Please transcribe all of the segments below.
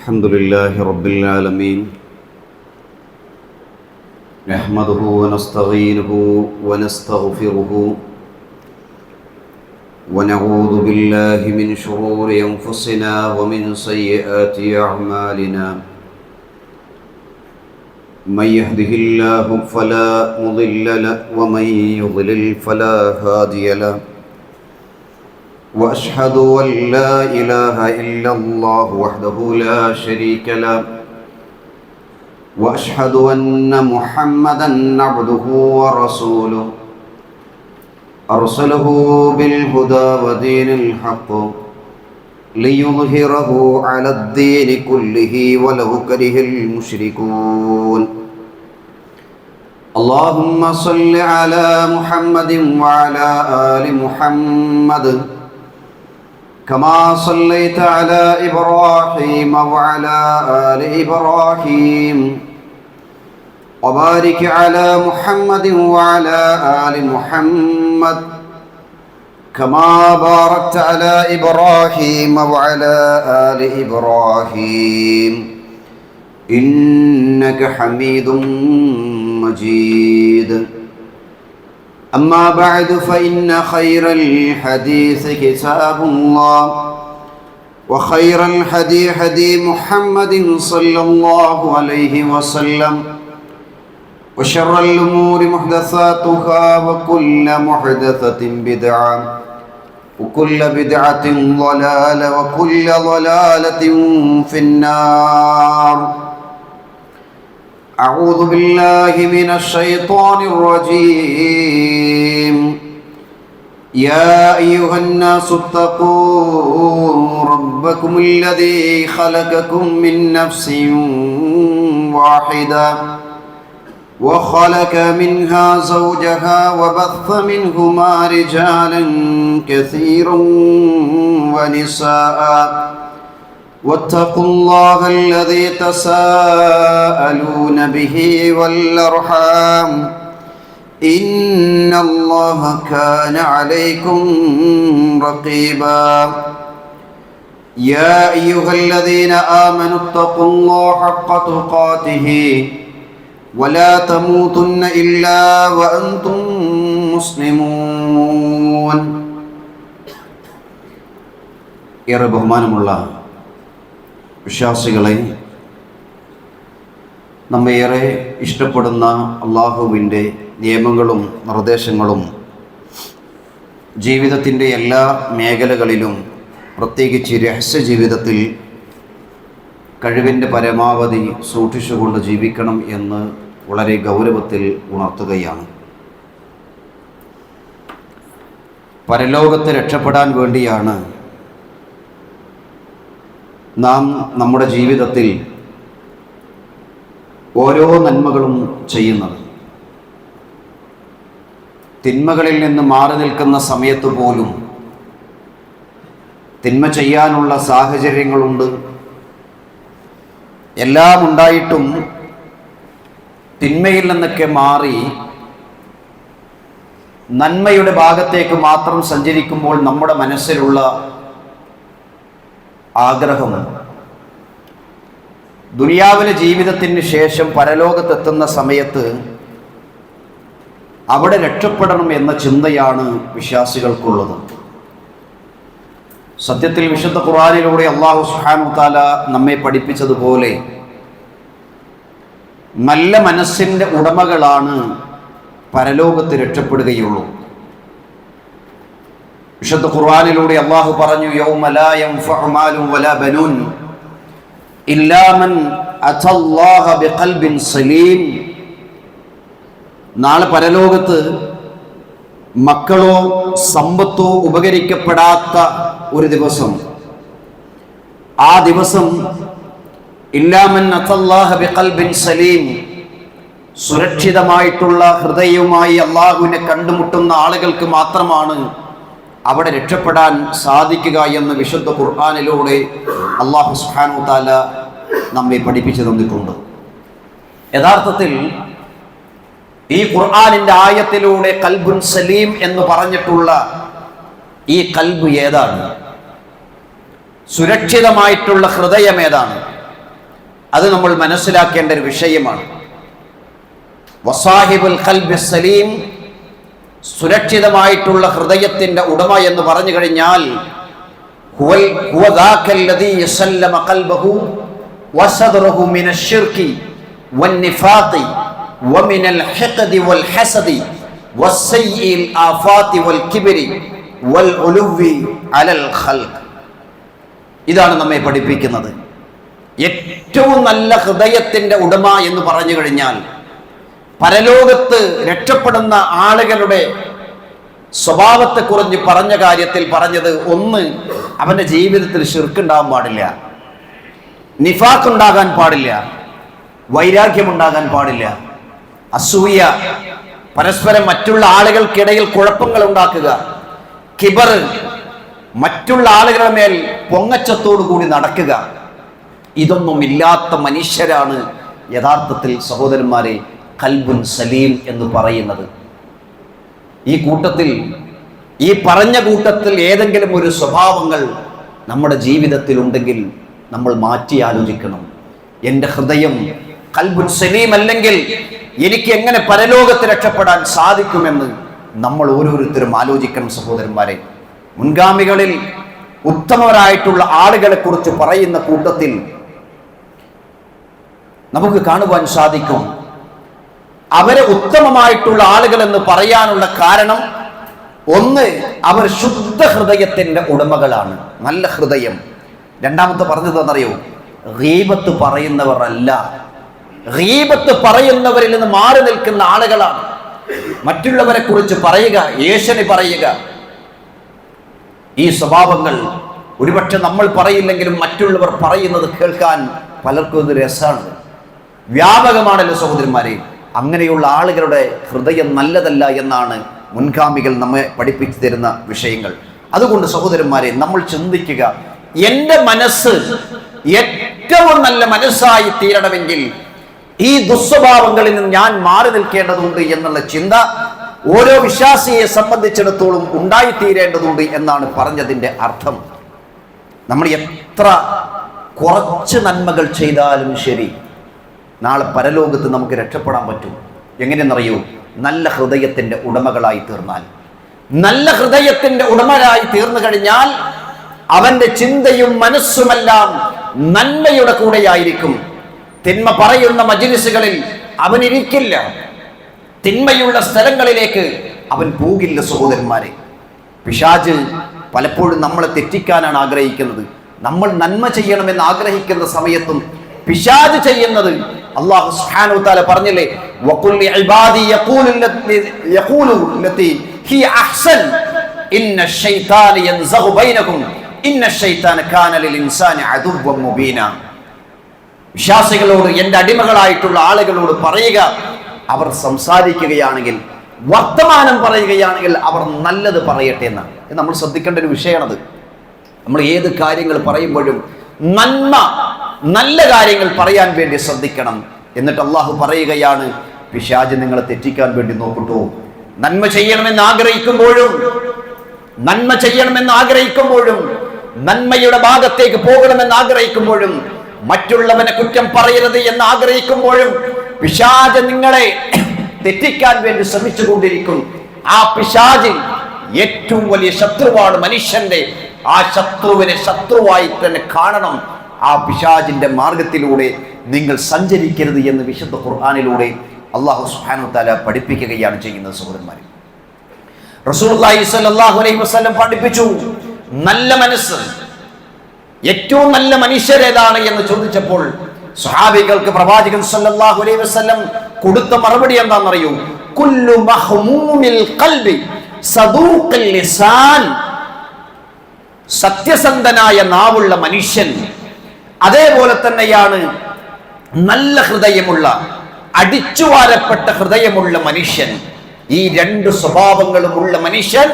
الحمد لله رب العالمين نحمده ونستعينه ونستغفره ونعوذ بالله من شرور أنفسنا ومن سيئات أعمالنا من يهده الله فلا مضل له ومن يضلل فلا هادي له وأشهد أن لا إله إلا الله وحده لا شريك له وأشهد أن محمدًا عبده ورسوله أرسله بالهدى ودين الحق ليظهره على الدين كله ولو كره المشركون اللهم صل على محمد وعلى آل محمد كما صليت على إبراهيم وعلى آل إبراهيم وبارك على محمد وعلى آل محمد كما باركت على إبراهيم وعلى آل إبراهيم إنك حميد مجيد أما بعد فإن خير الحديث كتاب الله وخير الهدي هدي محمد صلى الله عليه وسلم وشر الأمور محدثاتها وكل محدثة بدعة وكل بدعة ضلالة وكل ضلالة في النار أعوذ بالله من الشيطان الرجيم يا أيها الناس اتقوا ربكم الذي خلقكم من نفس واحدة وخلق منها زوجها وبث منهما رجالا كثيرا ونساء واتقوا الله الذي تساءلون به والأرحام إن الله كان عليكم رقيبا يا أيها الذين آمنوا اتقوا الله حق تقاته ولا تموتن إلا وأنتم مسلمون ഏറെ ബഹുമാനമുള്ള വിശ്വാസികളെ, നമ്മേറെ ഇഷ്ടപ്പെടുന്ന അള്ളാഹുവിൻ്റെ നിയമങ്ങളും നിർദ്ദേശങ്ങളും ജീവിതത്തിൻ്റെ എല്ലാ മേഖലകളിലും, പ്രത്യേകിച്ച് രഹസ്യ ജീവിതത്തിൽ കഴിവിൻ്റെ പരമാവധി സൂക്ഷിച്ചുകൊണ്ട് ജീവിക്കണം എന്ന് വളരെ ഗൗരവത്തിൽ ഉണർത്തുകയാണ്. പരലോകത്തെ രക്ഷപ്പെടാൻ വേണ്ടിയാണ് നാം നമ്മുടെ ജീവിതത്തിൽ ഓരോ നന്മകളും ചെയ്യുന്നത്. തിന്മകളിൽ നിന്ന് മാറി നിൽക്കുന്ന സമയത്ത് പോലും തിന്മ ചെയ്യാനുള്ള സാഹചര്യങ്ങളുണ്ട്. എല്ലാം ഉണ്ടായിട്ടും തിന്മയിൽ നിന്നൊക്കെ മാറി നന്മയുടെ ഭാഗത്തേക്ക് മാത്രം സഞ്ചരിക്കുമ്പോൾ നമ്മുടെ മനസ്സിലുള്ള ആഗ്രഹം ദുനിയാവിലെ ജീവിതത്തിന് ശേഷം പരലോകത്തെത്തുന്ന സമയത്ത് അവിടെ രക്ഷപ്പെടണം എന്ന ചിന്തയാണ് വിശ്വാസികൾക്കുള്ളത്. സത്യത്തിൽ വിശുദ്ധ ഖുർആനിലൂടെ അല്ലാഹു സുബ്ഹാനഹു തആല നമ്മെ പഠിപ്പിച്ചതുപോലെ നല്ല മനസ്സിൻ്റെ ഉടമകളാണ് പരലോകത്ത് രക്ഷപ്പെടുകയുള്ളൂ. വിശുദ്ധ ഖുർആനിലൂടെ അല്ലാഹു പറഞ്ഞു, യൗമ ലാ യൻഫഉ മാലുൻ വലാ ബനൂൻ ഇല്ലാ മൻ അതല്ലാഹ ബിഖൽബിൻ സലീം. നാളെ പരലോകത്ത് മക്കളോ സമ്പത്തോ ഉപകരിക്കപ്പെടാത്ത ഒരു ദിവസം. ആ ദിവസം ഇല്ലാ മൻ അതല്ലാഹ ബിഖൽബിൻ സലീം, സുരക്ഷിതമായിട്ടുള്ള ഹൃദയവുമായി അല്ലാഹുവിനെ കണ്ടുമുട്ടുന്ന ആളുകൾക്ക് മാത്രമാണ് അവിടെ രക്ഷപ്പെടാൻ സാധിക്കുക എന്ന് വിശുദ്ധ ഖുർആനിലൂടെ അല്ലാഹു സുബ്ഹാനഹു തആല നമ്മെ പഠിപ്പിച്ചു തന്നിട്ടുണ്ട്. യഥാർത്ഥത്തിൽ ഈ ഖുർആനിൻ്റെ ആയത്തിലൂടെ ഖൽബുൻ സലീം എന്ന് പറഞ്ഞിട്ടുള്ള ഈ ഖൽബ് ഏതാണ്? സുരക്ഷിതമായിട്ടുള്ള ഹൃദയം ഏതാണ്? അത് നമ്മൾ മനസ്സിലാക്കേണ്ട ഒരു വിഷയമാണ്. വസാഹിബുൽ ഖൽബി സലീം, സുരക്ഷിതമായിട്ടുള്ള ഹൃദയത്തിന്റെ ഉടമ എന്ന് പറഞ്ഞു കഴിഞ്ഞാൽ ഹുവ ദാകല്ലദീ യസല്ലമ ഖൽബഹു വസദ്റഹു മിനശ് ശിർകി വന്നിഫാഖി വമിനൽ ഹിഖദി വൽ ഹസദി വസ്സയ്യിൽ ആഫാതി വൽ കിബ്രി വൽ ഉലുവി അലൽ ഖൽഖ്. ഇതാണ് നമ്മെ പഠിപ്പിക്കുന്നത്. ഏറ്റവും നല്ല ഹൃദയത്തിന്റെ ഉടമ എന്ന് പറഞ്ഞു കഴിഞ്ഞാൽ പരലോകത്ത് രക്ഷപ്പെടുന്ന ആളുകളുടെ സ്വഭാവത്തെക്കുറിച്ച് പറഞ്ഞ കാര്യത്തിൽ പറഞ്ഞത്, ഒന്ന്, അവന്റെ ജീവിതത്തിൽ ശിർക്ക് പാടില്ല, നിഫാഖ് ഉണ്ടാകാൻ പാടില്ല, വൈരാഗ്യമുണ്ടാകാൻ പാടില്ല, അസൂയ, പരസ്പരം മറ്റുള്ള ആളുകൾക്കിടയിൽ കുഴപ്പങ്ങൾ ഉണ്ടാക്കുക, കിബർ, മറ്റുള്ള ആളുകളുടെ മേൽ പൊങ്ങച്ചത്തോടു കൂടി നടക്കുക, ഇതൊന്നും ഇല്ലാത്ത മനുഷ്യരാണ് യഥാർത്ഥത്തിൽ സഹോദരന്മാരെ ഖൽബുൻ സലീം എന്ന് പറയുന്നത്. ഈ കൂട്ടത്തിൽ, ഈ പറഞ്ഞ കൂട്ടത്തിൽ ഏതെങ്കിലും ഒരു സ്വഭാവങ്ങൾ നമ്മുടെ ജീവിതത്തിൽ ഉണ്ടെങ്കിൽ നമ്മൾ മാറ്റി ആലോചിക്കണം. എൻ്റെ ഹൃദയം ഖൽബുൻ സലീം അല്ലെങ്കിൽ എനിക്ക് എങ്ങനെ പരലോകത്ത് രക്ഷപ്പെടാൻ സാധിക്കുമെന്ന് നമ്മൾ ഓരോരുത്തരും ആലോചിക്കണം സഹോദരന്മാരെ. മുൻഗാമികളിൽ ഉത്തമരായിട്ടുള്ള ആളുകളെ കുറിച്ച് പറയുന്ന കൂട്ടത്തിൽ നമുക്ക് കാണുവാൻ സാധിക്കും, അവരെ ഉത്തമമായിട്ടുള്ള ആളുകൾ എന്ന് പറയാനുള്ള കാരണം, ഒന്ന്, അവർ ശുദ്ധ ഹൃദയത്തിന്റെ ഉടമകളാണ്, നല്ല ഹൃദയം. രണ്ടാമത്തെ പറഞ്ഞതെന്നറിയോ? ഗീബത്ത് പറയുന്നവർ അല്ല, ഗീബത്ത് പറയുന്നവരിൽ നിന്ന് മാറി നിൽക്കുന്ന ആളുകളാണ്. മറ്റുള്ളവരെ കുറിച്ച് പറയുക, ഏഷണി പറയുക, ഈ സ്വഭാവങ്ങൾ ഒരുപക്ഷെ നമ്മൾ പറയില്ലെങ്കിലും മറ്റുള്ളവർ പറയുന്നത് കേൾക്കാൻ പലർക്കും ഇത് രസമാണ്, വ്യാപകമാണല്ലോ സഹോദരന്മാരെ. അങ്ങനെയുള്ള ആളുകളുടെ ഹൃദയം നല്ലതല്ല എന്നാണ് മുൻഗാമികൾ നമ്മെ പഠിപ്പിച്ചു തരുന്ന വിഷയങ്ങൾ. അതുകൊണ്ട് സഹോദരന്മാരെ, നമ്മൾ ചിന്തിക്കുക, എൻ്റെ മനസ്സ് ഏറ്റവും നല്ല മനസ്സായി തീരണമെങ്കിൽ ഈ ദുസ്വഭാവങ്ങളിൽ നിന്ന് ഞാൻ മാറി നിൽക്കേണ്ടതുണ്ട് എന്നുള്ള ചിന്ത ഓരോ വിശ്വാസിയെ സംബന്ധിച്ചിടത്തോളം ഉണ്ടായിത്തീരേണ്ടതുണ്ട് എന്നാണ് പറഞ്ഞതിൻ്റെ അർത്ഥം. നമ്മൾ എത്ര കുറച്ച് നന്മകൾ ചെയ്താലും ശരി, നാളെ പരലോകത്ത് നമുക്ക് രക്ഷപ്പെടാൻ പറ്റും. എങ്ങനെയെന്നറിയൂ? നല്ല ഹൃദയത്തിൻ്റെ ഉടമകളായി തീർന്നാൽ. നല്ല ഹൃദയത്തിൻ്റെ ഉടമരായി തീർന്നു കഴിഞ്ഞാൽ അവന്റെ ചിന്തയും മനസ്സുമെല്ലാം നന്മയുടെ കൂടെയായിരിക്കും. തിന്മ പറയുന്ന മജ്‌ലിസുകളിൽ അവനിരിക്കില്ല, തിന്മയുള്ള സ്ഥലങ്ങളിലേക്ക് അവൻ പോകില്ല. സഹോദരന്മാരെ, പിശാച് പലപ്പോഴും നമ്മളെ തെറ്റിക്കാനാണ് ആഗ്രഹിക്കുന്നത്. നമ്മൾ നന്മ ചെയ്യണമെന്ന് ആഗ്രഹിക്കുന്ന സമയത്തും പിശാച് ചെയ്യുന്നത്, അല്ലാഹു സുബ്ഹാനഹു വ തആല പറഞ്ഞില്ലേ, വഖുൽ ഇബാദി യഖൂലു ലത്തി ഹി അഹ്സൻ ഇന്ന ശൈത്താന യൻസഗു ബൈനകും ഇന്ന ശൈത്താന കാന ലിൽ ഇൻസാനി അദുവ്വൻ മുബീന. വിശ്വാസികളോട്, എൻ്റെ അടിമകളായിട്ടുള്ള ആളുകളോട് പറയുക, അവർ സംസാരിക്കുകയാണെങ്കിൽ, വർത്തമാനം പറയുകയാണെങ്കിൽ അവർ നല്ലത് പറയട്ടെ എന്നാണ്. നമ്മൾ ശ്രദ്ധിക്കേണ്ട ഒരു വിഷയമാണത്. നമ്മൾ ഏത് കാര്യങ്ങൾ പറയുമ്പോഴും നല്ല കാര്യങ്ങൾ പറയാൻ വേണ്ടി ശ്രദ്ധിക്കണം. എന്നിട്ട് അള്ളാഹു പറയുകയാണ്, പിശാച് നിങ്ങളെ തെറ്റിക്കാൻ വേണ്ടി നോക്കട്ടോ. നന്മ ചെയ്യണമെന്ന് ആഗ്രഹിക്കുമ്പോഴും നന്മയുടെ ഭാഗത്തേക്ക് പോകണമെന്ന് ആഗ്രഹിക്കുമ്പോഴും മറ്റുള്ളവനെ കുറ്റം പറയരുത് എന്ന് ആഗ്രഹിക്കുമ്പോഴും പിശാച് നിങ്ങളെ തെറ്റിക്കാൻ വേണ്ടി ശ്രമിച്ചുകൊണ്ടിരിക്കും. ആ പിശാച് ഏറ്റവും വലിയ ശത്രുവാണ് മനുഷ്യന്റെ. ആ ശത്രുവിനെ ശത്രുവായി തന്നെ കാണണം. ആ പിശാചിന്റെ മാർഗത്തിലൂടെ നിങ്ങൾ സഞ്ചരിക്കരുത് എന്ന് വിശുദ്ധ ഖുർആനിലൂടെ അല്ലാഹു സുബ്ഹാനഹു വ തആല പഠിപ്പിക്കുകയാണ് ചെയ്യുന്നത്. സഹോദരന്മാരെ, റസൂലുള്ളാഹി സ്വല്ലല്ലാഹു അലൈഹി വസല്ലം പഠിപ്പിച്ചു, നല്ല മനസ്സ്, ഏറ്റവും നല്ല മനുഷ്യരേതാണ് എന്ന് ചോദിച്ചപ്പോൾ സ്വഹാബികൾക്ക് പ്രവാചകൻ സ്വല്ലല്ലാഹു അലൈഹി വസല്ലം കൊടുത്ത മറുപടി എന്താണെന്നറിയോ? കുല്ലു മഹ്മൂമിൽ ഖൽബി സദൂഖുൽ ലിസാൻ. സത്യസന്ധനായ നാവുള്ള മനുഷ്യൻ, അതേപോലെ തന്നെയാണ് നല്ല ഹൃദയമുള്ള, അടിച്ചുവാരപ്പെട്ട ഹൃദയമുള്ള മനുഷ്യൻ. ഈ രണ്ട് സ്വഭാവങ്ങളുമുള്ള മനുഷ്യൻ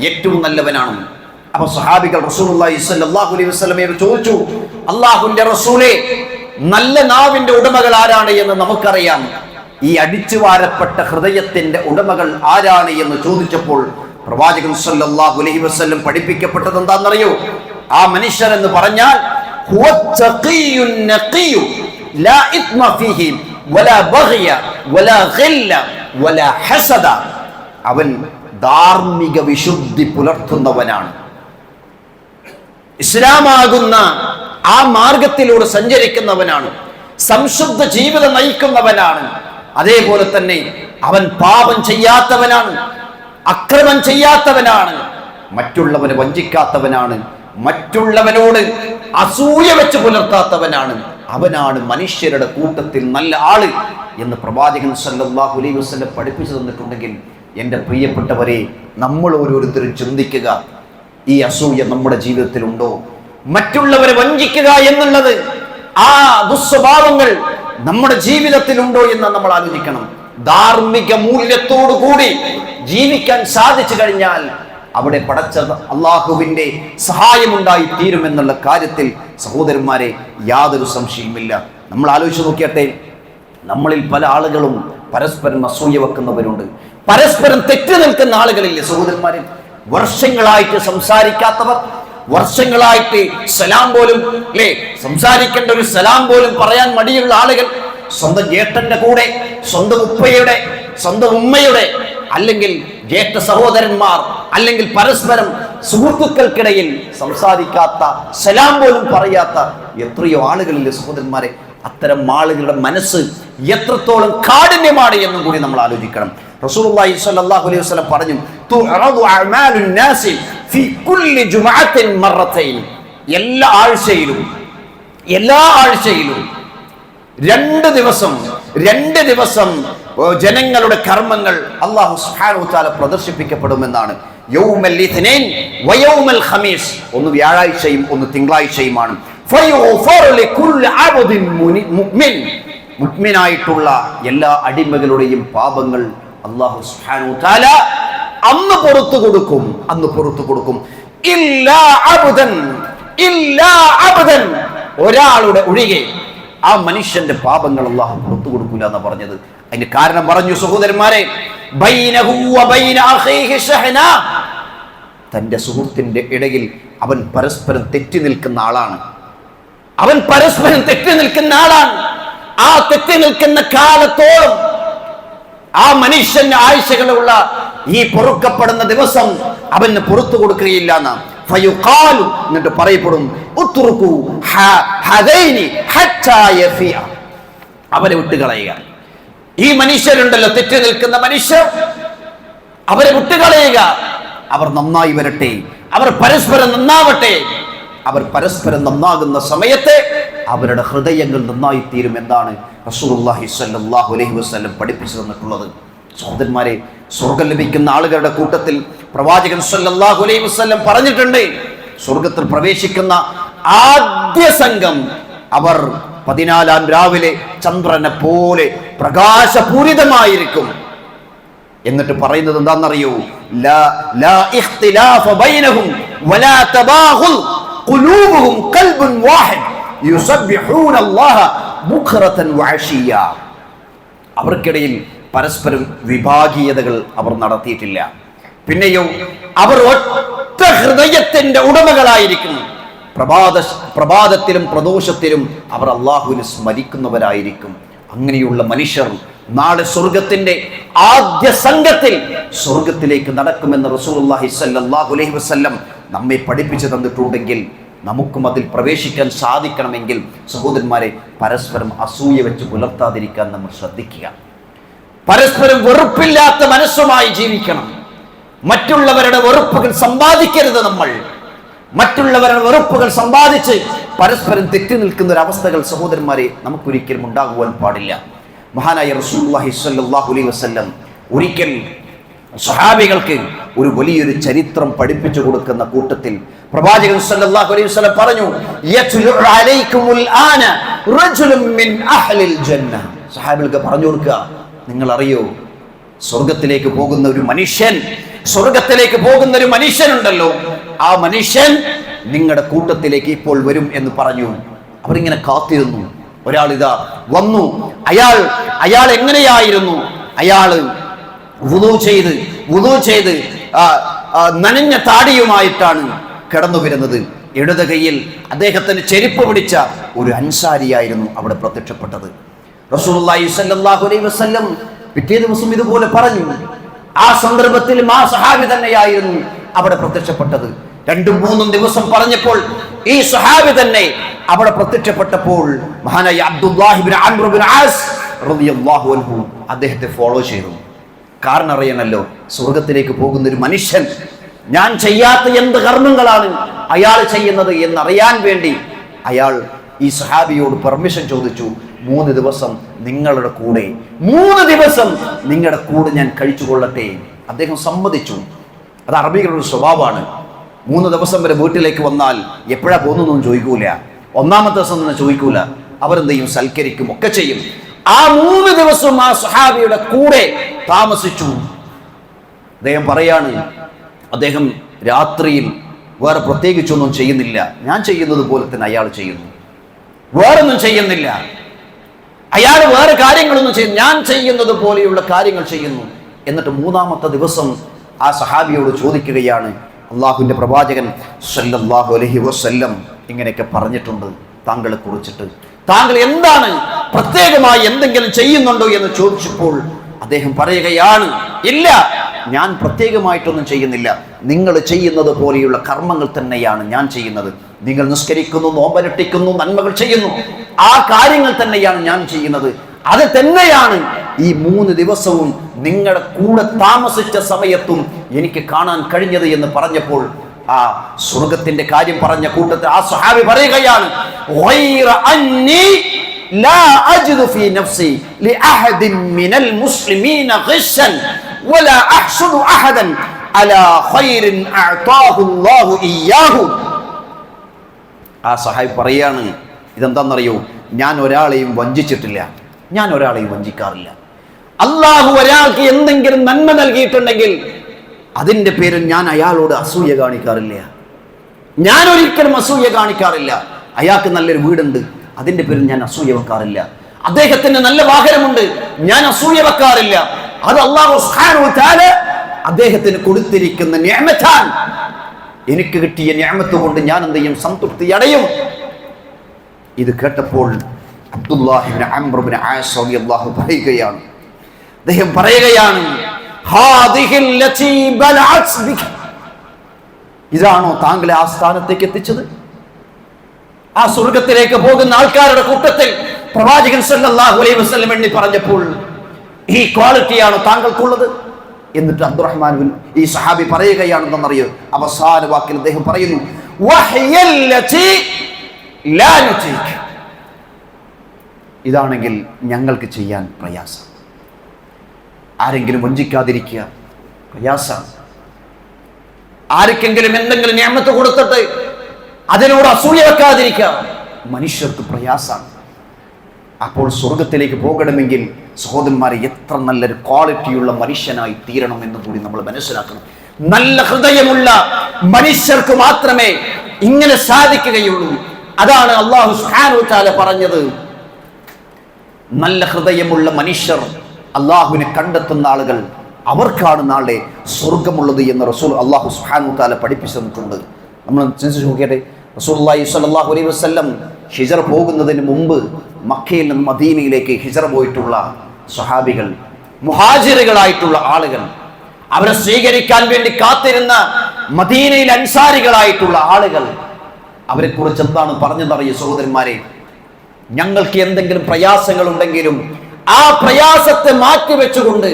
ഏറ്റവും നല്ലവനാണ്. അപ്പൊ സ്വഹാബികൾ റസൂലുള്ളാഹി സ്വല്ലല്ലാഹു അലൈഹി വസല്ലമയോട് ചോദിച്ചു, അല്ലാഹുവിന്റെ റസൂലേ, നല്ല നാവിന്റെ ഉടമകൾ ആരാണ് എന്ന് നമുക്കറിയാം, ഈ അടിച്ചുവാരപ്പെട്ട ഹൃദയത്തിന്റെ ഉടമകൾ ആരാണ് എന്ന് ചോദിച്ചപ്പോൾ പ്രവാചകൻ സ്വല്ലല്ലാഹു അലൈഹി വസല്ലം പഠിപ്പിക്കപ്പെട്ടത് എന്താണെന്നറിയോ? ആ മനുഷ്യൻ എന്ന് പറഞ്ഞാൽ ലാ ഇത്മ ഫീഹി വലാ ബഗ്യ വലാ ഗില്ല വലാ ഹസദ. അവൻ ധാർമ്മിക വിശുദ്ധി പുലർത്തുന്നവനാണ്, ഇസ്ലാമാകുന്ന ആ മാർഗത്തിലൂടെ സഞ്ചരിക്കുന്നവനാണ്, സംശുദ്ധ ജീവിതം നയിക്കുന്നവനാണ്. അതേപോലെ തന്നെ അവൻ പാപം ചെയ്യാത്തവനാണ്, അക്രമം ചെയ്യാത്തവനാണ്, മറ്റുള്ളവനെ വഞ്ചിക്കാത്തവനാണ്, മറ്റുള്ളവനോട് അസൂയ വെച്ച് പുലർത്താത്തവനാണ്. അവനാണ് മനുഷ്യരുടെ കൂട്ടത്തിൽ നല്ല ആള് എന്ന് പ്രവാചകൻ സല്ലല്ലാഹു അലൈഹി വസല്ലം പഠിപ്പിച്ചു തന്നിട്ടുണ്ടെങ്കിൽ എൻ്റെ പ്രിയപ്പെട്ടവരെ, നമ്മൾ ഓരോരുത്തരും ചിന്തിക്കുക, ഈ അസൂയ നമ്മുടെ ജീവിതത്തിലുണ്ടോ? മറ്റുള്ളവരെ വഞ്ചിക്കുക എന്നുള്ളത്, ആ ദുസ്വഭാവങ്ങൾ നമ്മുടെ ജീവിതത്തിലുണ്ടോ എന്ന് നമ്മൾ ആലോചിക്കണം. ധാർമ്മിക മൂല്യത്തോടു കൂടി ജീവിക്കാൻ സാധിച്ചു കഴിഞ്ഞാൽ അവിടെ പടച്ച അള്ളാഹുവിൻ്റെ സഹായമുണ്ടായി തീരുമെന്നുള്ള കാര്യത്തിൽ സഹോദരന്മാരെ യാതൊരു സംശയവുമില്ല. നമ്മൾ ആലോചിച്ച് നോക്കിയട്ടെ, നമ്മളിൽ പല ആളുകളും പരസ്പരം അസൂയ വെക്കുന്നവരുണ്ട്, പരസ്പരം തെറ്റി നിൽക്കുന്ന ആളുകളില്ലേ സഹോദരന്മാരെ? വർഷങ്ങളായിട്ട് സംസാരിക്കാത്തവർ, വർഷങ്ങളായിട്ട് സലാം പോലും അല്ലേ, സംസാരിക്കേണ്ട ഒരു സലാം പോലും പറയാൻ മടിയുള്ള ആളുകൾ, സ്വന്തം ജേട്ടന്റെ കൂടെ, സ്വന്തം ഉപ്പയുടെ, സ്വന്തം ഉമ്മയുടെ, അല്ലെങ്കിൽ ജ്യേഷ്ഠ സഹോദരന്മാർ, അല്ലെങ്കിൽ പരസ്പരം സുഹൃത്തുക്കൾക്കിടയിൽ സംസാരിക്കാത്ത, സലാം പോലും പറയാത്ത എത്രയോ ആളുകളിലെ സഹോദരന്മാരെ. അത്തരം ആളുകളുടെ മനസ്സ് എത്രത്തോളം കാഠിന്യമാണ് എന്നും കൂടി നമ്മൾ ആലോചിക്കണം. റസൂലുള്ളാഹി സ്വല്ലല്ലാഹു അലൈഹി വസല്ലം പറഞ്ഞു, തുഅറദു അഅമാലുൻ നാസി ഫീ കുല്ലി ജുമഅത്തിൻ മറത്തൈൻ. എല്ലാ ആഴ്ചയിലും രണ്ട് ദിവസം ജനങ്ങളുടെ കർമ്മങ്ങൾ അല്ലാഹു സുബ്ഹാനഹു വ തആല പ്രദർശിപ്പിക്കപ്പെടുമെന്നാണ്. യൗമൽ ഇത്നൈൻ വയൗമൽ ഖമീസ്, ഒന്ന് വ്യാഴാഴ്ചയും ഒന്ന് തിങ്കളാഴ്ചയുമാണ്. ഫയുഗ്ഫറു ലികുല്ലി അബ്ദിൻ മുഅ്മിൻ, മുഅ്മിനായിട്ടുള്ള എല്ലാ അടിമകളുടെയും പാപങ്ങൾ അല്ലാഹു സുബ്ഹാനഹു വ തആല അന്ന് പുറത്തു കൊടുക്കും. ഇല്ലാ അബ്ദൻ, ഒരാളുടെ ഒഴികെ ആ മനുഷ്യന്റെ പാപങ്ങൾ അല്ലാഹു പുറത്തു കൊടുക്കൂല എന്ന് പറഞ്ഞത്. അതിന് കാരണം പറഞ്ഞു സഹോദരന്മാരെ, ബൈനഹു വ ബൈന അഖീഹി ഷഹ്നാ, തന്റെ സുഹൃത്തിന്റെ ഇടയിൽ അവൻ പരസ്പരം തെറ്റി നിൽക്കുന്ന ആളാണ്. ആ തെറ്റി നിൽക്കുന്ന കാലത്തോളം ആ മനുഷ്യന്റെ ആഴ്ചകളുള്ള ഈ പൊറുക്കപ്പെടുന്ന ദിവസം അവന് പുറത്തു കൊടുക്കുകയില്ല എന്ന് ഫയുഖാലു, എന്നിട്ട് പറയപ്പെടും, ഉത്റുകു ഹദൈനി ഹത്താ യഫിഅ, അവരെ വിട്ടുകളയുക. ഈ മനുഷ്യരുണ്ടല്ലോ, തെറ്റി നിൽക്കുന്ന മനുഷ്യർ, അവരെ വിട്ടുകളയുക. അവർ നന്നായി വരട്ടെ, അവർ പരസ്പരം നന്നാവട്ടെ. അവർ പരസ്പരം നന്നാകുന്ന സമയത്ത് അവരുടെ ഹൃദയങ്ങൾ നന്നായി തീരും എന്നാണ് റസൂലുള്ളാഹി സ്വല്ലല്ലാഹു അലൈഹി വസല്ലം പഠിപ്പിച്ചു തന്നിട്ടുള്ളത്. സഹോദരന്മാരെ, സ്വർഗം ലഭിക്കുന്ന ആളുകളുടെ കൂട്ടത്തിൽ പ്രവാചകൻ സ്വല്ലല്ലാഹു അലൈഹി വസല്ലം പറഞ്ഞിട്ടുണ്ട്, സ്വർഗത്തിൽ പ്രവേശിക്കുന്ന ആദ്യ സംഘം അവർ 14-ാം രാവിലെ ചന്ദ്രനെ പോലെ പ്രകാശപൂരിതമായിരിക്കും. എന്നിട്ട് പറയുന്നത് എന്താണെന്നറിയോ? ലാ ഇഖ്തിലാഫ ബൈനഹും വലാ തബാഗുൽ ഖുലൂബുഹും ഖൽബുൻ വാഹിദ് യുസബ്ബിഹൂന അല്ലാഹ ബുഖറതൻ വഅശിയ. അവർക്കിടയിൽ പരസ്പരം വിഭാഗീയതകൾ അവർ നടത്തിയിട്ടില്ല. പിന്നെയോ അവർ ഒറ്റ ഹൃദയത്തിന്റെ ഉടമകളായിരിക്കും. പ്രഭാതത്തിലും പ്രദോഷത്തിലും അവർ അള്ളാഹുവിനെ സ്മരിക്കുന്നവരായിരിക്കും. അങ്ങനെയുള്ള മനുഷ്യർ നാളെ സ്വർഗത്തിന്റെ ആദ്യ സംഘത്തിൽ സ്വർഗത്തിലേക്ക് നടക്കുമെന്ന് റസൂലുള്ളാഹി സ്വല്ലല്ലാഹു അലൈഹി വസല്ലം നമ്മെ പഠിപ്പിച്ചു തന്നിട്ടുണ്ടെങ്കിൽ നമുക്കും അതിൽ പ്രവേശിക്കാൻ സാധിക്കണമെങ്കിൽ സഹോദരന്മാരെ, പരസ്പരം അസൂയ വെച്ച് പുലർത്താതിരിക്കാൻ നമ്മൾ ശ്രദ്ധിക്കുക. പരസ്പരം വെറുപ്പില്ലാത്ത മനസ്സുമായി ജീവിക്കണം. മറ്റുള്ളവരുടെ വെറുപ്പുകൾ സമ്പാദിക്കരുത്. നമ്മൾ മറ്റുള്ളവരുടെ വെറുപ്പുകൾ സമ്പാദിച്ച് പരസ്പരം തെറ്റി നിൽക്കുന്ന ഒരു അവസ്ഥകൾ സഹോദരന്മാരെ നമുക്കൊരിക്കലും ഉണ്ടാകുവാൻ പാടില്ല. മഹാനായ റസൂലുള്ളാഹി സ്വല്ലല്ലാഹു അലൈഹി വസല്ലം ഒരിക്കൽ സ്വഹാബികൾക്ക് ഒരു വലിയൊരു ചരിത്രം പഠിപ്പിച്ചു കൊടുക്കുന്ന കൂട്ടത്തിൽ പ്രവാചകൻ സല്ലല്ലാഹു അലൈഹി വസല്ലം പറഞ്ഞു, യത്ലു അലൈക്കുമുൽ ആന റജുലുൻ മിൻ അഹ്ലിൽ ജന്ന. സ്വഹാബികൾക്ക് പറഞ്ഞു കൊടുക്കുക, നിങ്ങൾ അറിയോ, സ്വർഗത്തിലേക്ക് പോകുന്ന ഒരു മനുഷ്യനുണ്ടല്ലോ, ആ മനുഷ്യൻ നിങ്ങളുടെ കൂട്ടത്തിലേക്ക് ഇപ്പോൾ വരും എന്ന് പറഞ്ഞു. അവരിങ്ങനെ കാത്തിരുന്നു. ഒരാൾ ഇതാ വന്നു. അയാൾ എങ്ങനെയായിരുന്നു? അയാള് വുളു ചെയ്ത് നനഞ്ഞ താടിയുമായിട്ടാണ് കടന്നു വരുന്നത്. ഇടത് കൈയിൽ അദ്ദേഹത്തിന് ചെരുപ്പ് പിടിച്ച ഒരു അൻസാരിയായിരുന്നു അവിടെ പ്രത്യക്ഷപ്പെട്ടത്. റസൂലുള്ളാഹി സ്വല്ലല്ലാഹു അലൈഹി വസല്ലം പിറ്റേ ദിവസം ഇതുപോലെ പറഞ്ഞു. ആ സന്ദർഭത്തിൽ ആ സഹാബി തന്നെയായിരുന്നു അവിടെ പ്രത്യക്ഷപ്പെട്ടത്. 2-3 ദിവസം പറഞ്ഞപ്പോൾ ഈ സഹാബി തന്നെ അവിടെ പ്രത്യക്ഷപ്പെട്ടപ്പോൾ മഹാനായ അബ്ദുല്ലാഹി ഇബ്നു അംർ ഇബ്നു ആസ് റളിയല്ലാഹു അൻഹു അദ്ദേഹത്തെ ഫോളോ ചെയ്തു. കാരണം അറിയണമല്ലോ, സ്വർഗത്തിലേക്ക് പോകുന്ന ഒരു മനുഷ്യൻ ഞാൻ ചെയ്യാത്ത എന്ത് കർമ്മങ്ങളാണ് അയാൾ ചെയ്യുന്നത് എന്നറിയാൻ വേണ്ടി അയാൾ ഈ സഹാബിയോട് പെർമിഷൻ ചോദിച്ചു. 3 ദിവസം നിങ്ങളുടെ കൂടെ 3 ദിവസം നിങ്ങളുടെ കൂടെ ഞാൻ കഴിച്ചുകൊള്ളട്ടെ. അദ്ദേഹം സമ്മതിച്ചു. അത് അറബികളുടെ സ്വഭാവമാണ്. 3 ദിവസം വരെ വീട്ടിലേക്ക് വന്നാൽ എപ്പോഴാ പോകുന്നൊന്നും ചോദിക്കൂല, 1-ാമത്തെ ദിവസം തന്നെ ചോദിക്കൂല. അവരെന്ത് ചെയ്യും? സൽക്കരിക്കും, ഒക്കെ ചെയ്യും. ആ 3 ദിവസം ആ സഹാബിയുടെ കൂടെ താമസിച്ചു. അദ്ദേഹം പറയാണ്, അദ്ദേഹം രാത്രിയിൽ വേറെ പ്രത്യേകിച്ചൊന്നും ചെയ്യുന്നില്ല. ഞാൻ ചെയ്യുന്നത് പോലെ തന്നെ അയാൾ ചെയ്യുന്നു, വേറൊന്നും ചെയ്യുന്നില്ല. അയാൾ വേറെ കാര്യങ്ങളൊന്നും ചെയ്യുന്നു, ഞാൻ ചെയ്യുന്നത് പോലെയുള്ള കാര്യങ്ങൾ ചെയ്യുന്നു. എന്നിട്ട് 3-ാമത്തെ ദിവസം ആ സഹാബിയോട് ചോദിക്കുകയാണ്, അള്ളാഹുവിൻ്റെ പ്രവാചകൻ സല്ലല്ലാഹു അലൈഹി വസല്ലം ഇങ്ങനെയൊക്കെ പറഞ്ഞിട്ടുണ്ട് താങ്കളെ കുറിച്ചിട്ട്, താങ്കൾ എന്താണ് പ്രത്യേകമായി എന്തെങ്കിലും ചെയ്യുന്നുണ്ടോ എന്ന് ചോദിച്ചപ്പോൾ അദ്ദേഹം പറയുകയാണ്, ഇല്ല, ഞാൻ പ്രത്യേകമായിട്ടൊന്നും ചെയ്യുന്നില്ല. നിങ്ങൾ ചെയ്യുന്നത് പോലെയുള്ള കർമ്മങ്ങൾ തന്നെയാണ് ഞാൻ ചെയ്യുന്നത്. നിങ്ങൾ നിസ്കരിക്കുന്നു, നോമ്പനുഷ്ഠിക്കുന്നു, നന്മകൾ ചെയ്യുന്നു, ആ കാര്യങ്ങൾ തന്നെയാണ് ഞാൻ ചെയ്യുന്നത്. അത് തന്നെയാണ് ഈ 3 ദിവസവും നിങ്ങളുടെ കൂടെ താമസിച്ച സമയത്തും എനിക്ക് കാണാൻ കഴിഞ്ഞത് എന്ന് പറഞ്ഞപ്പോൾ ആ സ്വർഗത്തിന്റെ കാര്യം പറഞ്ഞ കൂട്ടത്തിൽ ആ സ്വഹാബി പറയുകയാണ്, ഗൈറ അന്നി ലാ അജിദു ഫീ നഫ്സി ലിഅഹദിൻ മിനൽ മുസ്ലിമീന ഗിശ്ശൻ വലാ അഹ്സുദു അഹദൻ അലാ ഖൈറിൻ അഅതാഹു അല്ലാഹു ഇയ്യാഹു. ആ സ്വഹാബി പറയാണ്, ഇതെന്താണെന്നറിയോ, ഞാൻ ഒരാളെയും വഞ്ചിച്ചിട്ടില്ല, ഞാൻ ഒരാളെയും വഞ്ചിക്കാറില്ല. അള്ളാഹു ഒരാൾക്ക് എന്തെങ്കിലും നന്മ നൽകിയിട്ടുണ്ടെങ്കിൽ അതിന്റെ പേരിൽ ഞാൻ അയാളോട് അസൂയ കാണിക്കാറില്ല. ഞാൻ ഒരിക്കലും അസൂയ കാണിക്കാറില്ല. അയാൾക്ക് നല്ലൊരു വീടുണ്ട്, അതിന്റെ പേരിൽ ഞാൻ അസൂയ വെക്കാറില്ല. അദ്ദേഹത്തിന് നല്ല വാഹനമുണ്ട്, ഞാൻ അസൂയ വെക്കാറില്ല. അത് അല്ലാഹു സുബ്ഹാനഹു വ തആല അദ്ദേഹത്തിന് കൊടുത്തിരിക്കുന്ന നിഅമത്താണ്. എനിക്ക് കിട്ടിയ നിഅമത്ത് കൊണ്ട് ഞാൻ എന്ത് ചെയ്യും? സംതൃപ്തി അടയും. ഇത് കേട്ടപ്പോൾ അബ്ദുല്ലാഹി ഇബ്നു അംർ ഇബ്നു ആസ് റളിയല്ലാഹു പറയുകയാണ്, അദ്ദേഹം പറയുകയാണ്, ഇതാണോ താങ്കളെ ആ സ്ഥാനത്തേക്ക് എത്തിച്ചത്? ആ സ്വർഗത്തിലേക്ക് പോകുന്ന ആൾക്കാരുടെ കൂട്ടത്തിൽ പ്രവാചകൻ സല്ലല്ലാഹു അലൈഹി വസല്ലം എണ്ണി പറഞ്ഞപ്പോൾ ഈ ക്വാളിറ്റിയാണോ താങ്കൾക്കുള്ളത്? എന്നിട്ട് അബ്ദുറഹ്മാൻ ഈ സഹാബി പറയുകയാണെന്നറിയോ, അവസാന വാക്കിൽ അദ്ദേഹം പറയുന്നു, ഇതാണെങ്കിൽ ഞങ്ങൾക്ക് ചെയ്യാൻ പ്രയാസം. ആരെങ്കിലും വഞ്ചിക്കാതിരിക്കുക പ്രയാസമാണ്. ആർക്കെങ്കിലും എന്തെങ്കിലും നിഅമത്ത് കൊടുത്തിട്ട് അതിനോട് അസൂയ വെക്കാതിരിക്കുക മനുഷ്യർക്ക് പ്രയാസമാണ്. അപ്പോൾ സ്വർഗത്തിലേക്ക് പോകണമെങ്കിൽ സഹോദരന്മാരെ എത്ര നല്ലൊരു ക്വാളിറ്റിയുള്ള മനുഷ്യനായി തീരണം എന്ന് കൂടി നമ്മൾ മനസ്സിലാക്കണം. നല്ല ഹൃദയമുള്ള മനുഷ്യർക്ക് മാത്രമേ ഇങ്ങനെ സാധിക്കുകയുള്ളൂ. അതാണ് അല്ലാഹു സുബ്ഹാനഹു വ തആല പറഞ്ഞത്, നല്ല ഹൃദയമുള്ള മനുഷ്യർ അള്ളാഹുവിനെ കണ്ടെത്തുന്ന ആളുകൾ അവർക്കാണ് നാളെ സ്വർഗമുള്ളത് എന്ന് റസൂൽ അല്ലാഹു സുബ്ഹാനഹു വ തആല പഠിപ്പിച്ചു തന്നിട്ടുണ്ട്. നമ്മൾ ചിന്തിച്ചു നോക്കിയട്ടെ, റസൂലുള്ളാഹി സ്വല്ലല്ലാഹു അലൈഹി വസല്ലം ഹിജ്റ പോകുന്നതിന് മുമ്പ് മക്കയിൽ നിന്ന് മദീനയിലേക്ക് ഹിജ്റ പോയിട്ടുള്ള സ്വഹാബികൾ, മുഹാജിറുകളായിട്ടുള്ള ആളുകൾ, അവരെ സ്വീകരിക്കാൻ വേണ്ടി കാത്തിരുന്ന മദീനയിൽ അൻസാരികളായിട്ടുള്ള ആളുകൾ, അവരെ കുറിച്ച് എന്താണ് പറഞ്ഞതറിയ സഹോദരന്മാരെ? ഞങ്ങൾക്ക് എന്തെങ്കിലും പ്രയാസങ്ങൾ ഉണ്ടെങ്കിലും ആ പ്രയാസത്തെ മാറ്റിവെച്ചുകൊണ്ട്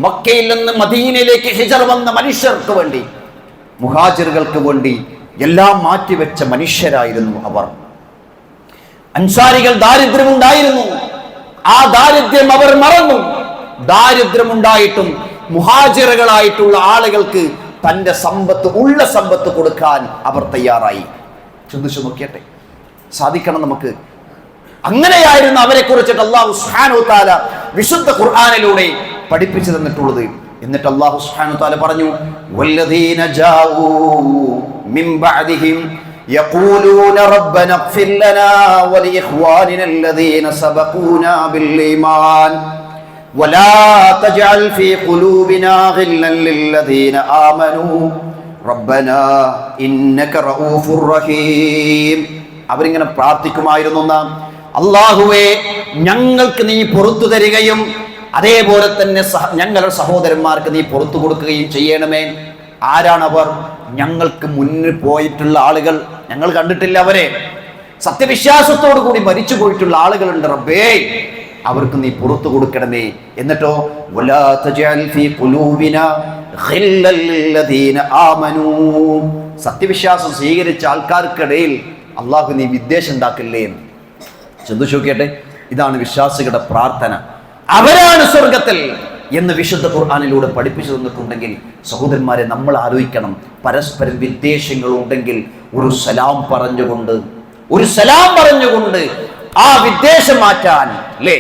മക്കയിൽ നിന്ന് മദീനയിലേക്ക് ഹിജ്റ വന്ന മനുഷ്യർക്ക് വേണ്ടി, മുഹാജിറുകൾക്ക് വേണ്ടി എല്ലാം മാറ്റിവെച്ച മനുഷ്യരായിരുന്നു അവർ. അൻസാരികൾ ദാരിദ്ര്യമുണ്ടായിരുന്നു, ആ ദാരിദ്ര്യം അവർ മറന്നു. ദാരിദ്ര്യമുണ്ടായിട്ടും മുഹാജിറുകളായിട്ടുള്ള ആളുകൾക്ക് തന്റെ സമ്പത്ത്, ഉള്ള സമ്പത്ത് കൊടുക്കാൻ അവർ തയ്യാറായി. ചിന്തിച്ചു നോക്കിയട്ടെ, സാധിക്കണം നമുക്ക്. അങ്ങനെയായിരുന്നു അവരെ കുറിച്ചിട്ട് അല്ലാഹു സുബ്ഹാനഹു വ തആല വിശുദ്ധ ഖുർആനിലൂടെ പഠിപ്പിച്ചു തന്നിട്ടുള്ളത്. എന്നിട്ട് അല്ലാഹു സുബ്ഹാനഹു വ തആല പറഞ്ഞു, വല്ലദീന ജാഊ മിൻ ബഅദിഹിം യഖൂലൂന റബ്ബന ഇഗ്ഫിർ ലനാ വലിഇഖ്വാനിന അല്ലദീന സബഖൂനാ ബിൽ ഈമാൻ വലാ തജ്അൽ ഫീ ഖുലൂബിനാ ഗില്ലൻ ലില്ലദീന ആമനൂ റബ്ബനാ ഇന്നക റഊഫുർ റഹീം. അവരിങ്ങനെ പ്രാർത്ഥിക്കുമായിരുന്നു, അല്ലാഹുവേ ഞങ്ങൾക്ക് നീ പുറത്തു തരികയും അതേപോലെ തന്നെ ഞങ്ങളുടെ സഹോദരന്മാർക്ക് നീ പുറത്തു കൊടുക്കുകയും ചെയ്യണമേ. ആരാണവർ? ഞങ്ങൾക്ക് മുന്നിൽ പോയിട്ടുള്ള ആളുകൾ, ഞങ്ങൾ കണ്ടിട്ടില്ല അവരെ. സത്യവിശ്വാസത്തോടു കൂടി മരിച്ചു പോയിട്ടുള്ള ആളുകളുണ്ട് റബ്ബേ, അവർക്ക് നീ പുറത്തു കൊടുക്കണമേ. എന്നിട്ടോ വലാ തജഅൽ ഫീ ഖുലൂബിനാ ഖില്ലൽ ലില്ലദീന ആമനൂ, സത്യവിശ്വാസം സ്വീകരിച്ച ആൾക്കാർക്കിടയിൽ അള്ളാഹു നീ വിദ്വേഷം ഉണ്ടാക്കില്ലേ. ചിന്തിച്ചു നോക്കിയട്ടെ, ഇതാണ് വിശ്വാസികളുടെ പ്രാർത്ഥന. അവരാണ് സ്വർഗത്തിൽ എന്ന് വിശുദ്ധ ഖുർആനിലൂടെ പഠിപ്പിച്ചു തന്നിട്ടുണ്ടെങ്കിൽ സഹോദരന്മാരെ, നമ്മൾ ആലോചിക്കണം, പരസ്പരം വിദ്വേഷങ്ങൾ ഉണ്ടെങ്കിൽ ഒരു സലാം പറഞ്ഞുകൊണ്ട് ആ വിദ്വേഷം മാറ്റാൻ, അല്ലേ?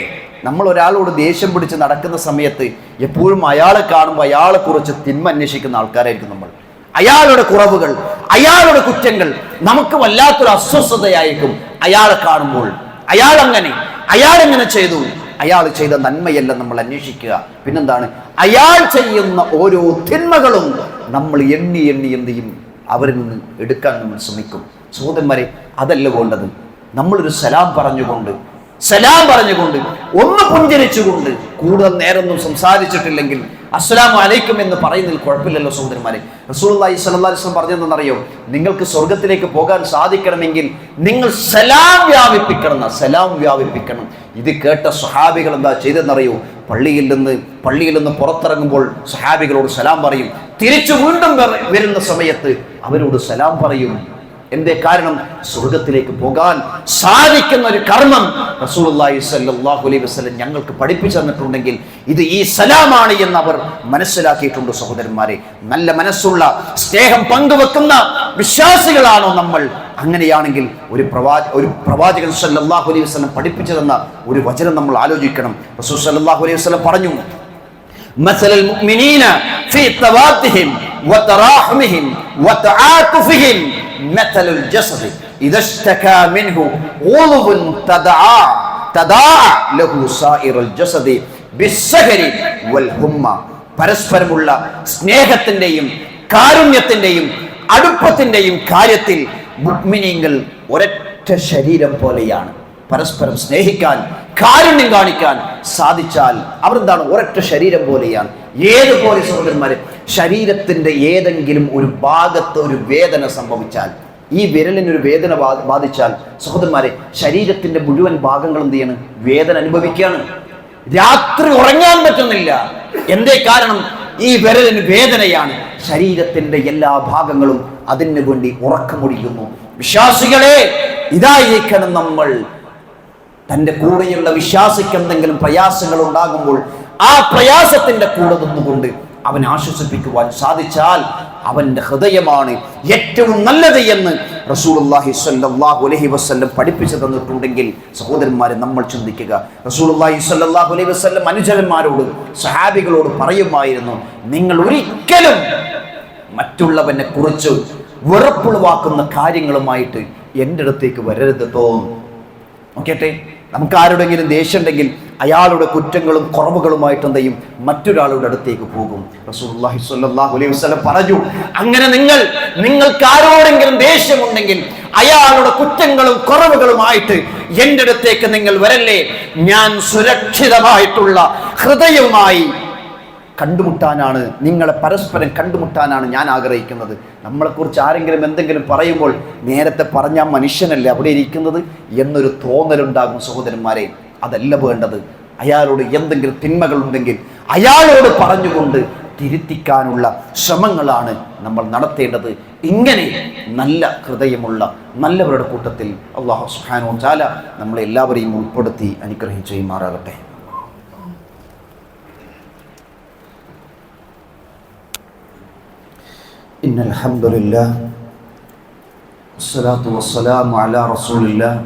നമ്മൾ ഒരാളോട് ദേഷ്യം പിടിച്ച് നടക്കുന്ന സമയത്ത് എപ്പോഴും അയാളെ കാണുമ്പോൾ അയാളെ കുറിച്ച് തിന്മ അന്വേഷിക്കുന്ന ആൾക്കാരായിരിക്കും നമ്മൾ. അയാളുടെ കുറവുകൾ, അയാളുടെ കുറ്റങ്ങൾ നമുക്ക് വല്ലാത്തൊരു അസ്വസ്ഥതയായിരിക്കും അയാളെ കാണുമ്പോൾ. അയാളെങ്ങനെ ചെയ്തു, അയാൾ ചെയ്ത നന്മയല്ല നമ്മൾ അന്വേഷിക്കുക. പിന്നെന്താണ്? അയാൾ ചെയ്യുന്ന ഓരോ തിന്മകളും നമ്മൾ എണ്ണി എന്ത് ചെയ്യും, അവരിൽ നിന്ന് എടുക്കാൻ നമ്മൾ ശ്രമിക്കും. സഹോദരന്മാരെ, അതല്ല വേണ്ടത്. നമ്മളൊരു സലാം പറഞ്ഞുകൊണ്ട് ഒന്ന് പുഞ്ചരിച്ചുകൊണ്ട്, കൂടുതൽ നേരമൊന്നും സംസാരിച്ചിട്ടില്ലെങ്കിൽ അസ്സലാമു അലൈക്കും എന്ന് പറയുന്നതിൽ കുഴപ്പമില്ലല്ലോ സഹോദരന്മാരെ. റസൂലുള്ളാഹി സ്വല്ലല്ലാഹു അലൈഹി വസല്ലം പറഞ്ഞതെന്നറിയോ? നിങ്ങൾക്ക് സ്വർഗത്തിലേക്ക് പോകാൻ സാധിക്കണമെങ്കിൽ നിങ്ങൾ സലാം വ്യാപിപ്പിക്കണം. ഇത് കേട്ട സ്വഹാബികൾ എന്താ ചെയ്തെന്നറിയോ? പള്ളിയിൽ നിന്ന് പുറത്തിറങ്ങുമ്പോൾ സ്വഹാബികളോട് സലാം പറയും. തിരിച്ചു വീണ്ടും വരുന്ന സമയത്ത് അവരോട് സലാം പറയും. എന്തേ? കാരണം സ്വർഗത്തിലേക്ക് പോകാൻ സാധിക്കുന്ന ഒരു കർമ്മം റസൂലുള്ളാഹി സ്വല്ലല്ലാഹു അലൈഹി വസല്ലം ഞങ്ങൾക്ക് പഠിപ്പിച്ചു തന്നിട്ടുണ്ടെങ്കിൽ ഇത് ഈ സലാമാണ് എന്ന് അവർ മനസ്സിലാക്കിയിട്ടുണ്ട്. സഹോദരന്മാരെ, നല്ല മനസ്സുള്ള, സ്നേഹം പങ്കുവെക്കുന്ന വിശ്വാസികളാണോ നമ്മൾ? അങ്ങനെയാണെങ്കിൽ ഒരു പ്രവാചകൻ സ്വല്ലല്ലാഹു അലൈഹി വസല്ലം പഠിപ്പിച്ചു തന്ന ഒരു വചനം നമ്മൾ ആലോചിക്കണം. റസൂൽ സ്വല്ലല്ലാഹു അലൈഹി വസല്ലം പറഞ്ഞു, മസലൽ മുഅ്മിനീന ഫീ തവാദ്ദിഹിം വതറാഹുമിഹിം വതആതുഫിഹിം മസലുൽ ജസദി ഇദാ ഇശ്തകാ മിൻഹു ഉളുവുൻ തദാഅ ലഹു സായിറുൽ ജസദി ബിസ്സഹരി വൽ ഹുമ്മ. പരസ്പരമുള്ള സ്നേഹത്തിന്റെയും കാരുണ്യത്തിന്റെയും അടുപ്പത്തിന്റെയും കാര്യത്തിൽ മുഅ്മിനീങ്ങൾ ഒരൊറ്റ ശരീരം പോലെയാണ്. പരസ്പരം സ്നേഹിക്കാൻ, കാരുണ്യം കാണിക്കാൻ സാധിച്ചാൽ അവരെന്താണ്? ഒരൊറ്റ ശരീരം പോലെയാണ്. ഏതുപോലെ സഹോദരന്മാരെ, ശരീരത്തിന്റെ ഏതെങ്കിലും ഒരു ഭാഗത്ത് ഒരു വേദന സംഭവിച്ചാൽ, ഈ വിരലിനൊരു വേദന ബാധിച്ചാൽ സഹോദരന്മാരെ, ശരീരത്തിന്റെ മുഴുവൻ ഭാഗങ്ങളും എന്ത് ചെയ്യാണ്? വേദന അനുഭവിക്കുകയാണ്. രാത്രി ഉറങ്ങാൻ പറ്റുന്നില്ല. എന്തേ കാരണം? ഈ വിരലിന് വേദനയാണ്. ശരീരത്തിന്റെ എല്ലാ ഭാഗങ്ങളും അതിനു വേണ്ടി ഉറക്കമൊഴിക്കുന്നു. വിശ്വാസികളെ, ഇതായിരിക്കണം നമ്മൾ. തൻ്റെ കൂടെയുള്ള വിശ്വാസിക്ക് എന്തെങ്കിലും പ്രയാസങ്ങൾ ഉണ്ടാകുമ്പോൾ ആ പ്രയാസത്തിന്റെ കൂടെ നിന്നുകൊണ്ട് അവൻ ആശ്വസിപ്പിക്കുവാൻ സാധിച്ചാൽ അവന്റെ ഹൃദയമാണ് ഏറ്റവും നല്ലത് എന്ന് റസൂലുള്ളാഹി സ്വല്ലല്ലാഹു അലൈഹി വസല്ലം പഠിപ്പിച്ചു തന്നിട്ടുണ്ടെങ്കിൽ സഹോദരന്മാരെ, നമ്മൾ ചിന്തിക്കുക. റസൂലുള്ളാഹി സ്വല്ലല്ലാഹു അലൈഹി വസല്ലം അനുചരന്മാരോട്, സഹാബികളോട് പറയുമായിരുന്നു, നിങ്ങൾ ഒരിക്കലും മറ്റുള്ളവനെ കുറിച്ച് വെറുപ്പുളവാക്കുന്ന കാര്യങ്ങളുമായിട്ട് എൻ്റെ അടുത്തേക്ക് വരരുത് കേട്ടോ. നോക്കട്ടെ, നമുക്ക് ആരുടെങ്കിലും ദേഷ്യം ഉണ്ടെങ്കിൽ അയാളുടെ കുറ്റങ്ങളും കുറവുകളുമായിട്ട് എന്തെയും മറ്റൊരാളുടെ അടുത്തേക്ക് പോകും. റസൂലുള്ളാഹി സ്വല്ലല്ലാഹു അലൈഹി വസല്ലം പറഞ്ഞു, അങ്ങനെ നിങ്ങൾക്ക് ആരോടെങ്കിലും ദേഷ്യമുണ്ടെങ്കിൽ അയാളുടെ കുറ്റങ്ങളും കുറവുകളുമായിട്ട് എൻ്റെ അടുത്തേക്ക് നിങ്ങൾ വരല്ലേ. ഞാൻ സുരക്ഷിതമായിട്ടുള്ള ഹൃദയവുമായി കണ്ടുമുട്ടാനാണ്, നിങ്ങളെ പരസ്പരം കണ്ടുമുട്ടാനാണ് ഞാൻ ആഗ്രഹിക്കുന്നത്. നമ്മളെക്കുറിച്ച് ആരെങ്കിലും എന്തെങ്കിലും പറയുമ്പോൾ നേരത്തെ പറഞ്ഞ മനുഷ്യനല്ലേ അവിടെ ഇരിക്കുന്നത് എന്നൊരു തോന്നലുണ്ടാകും. സഹോദരന്മാരെ, അതല്ല വേണ്ടത്. അയാളോട് എന്തെങ്കിലും തിന്മകളുണ്ടെങ്കിൽ അയാളോട് പറഞ്ഞുകൊണ്ട് തിരുത്തിക്കാനുള്ള ശ്രമങ്ങളാണ് നമ്മൾ നടത്തേണ്ടത്. ഇങ്ങനെ നല്ല ഹൃദയമുള്ള നല്ലവരുടെ കൂട്ടത്തിൽ അല്ലാഹു സുബ്ഹാനഹു വ തആല നമ്മളെ എല്ലാവരെയും ഉൾപ്പെടുത്തി അനുഗ്രഹിച്ചു ചെയ്യുമാറാകട്ടെ. ഇന്നൽ ഹംദുലില്ലാഹ് വസ്സലാത്തു വസ്സലാമു അലാ റസൂലില്ലാഹ്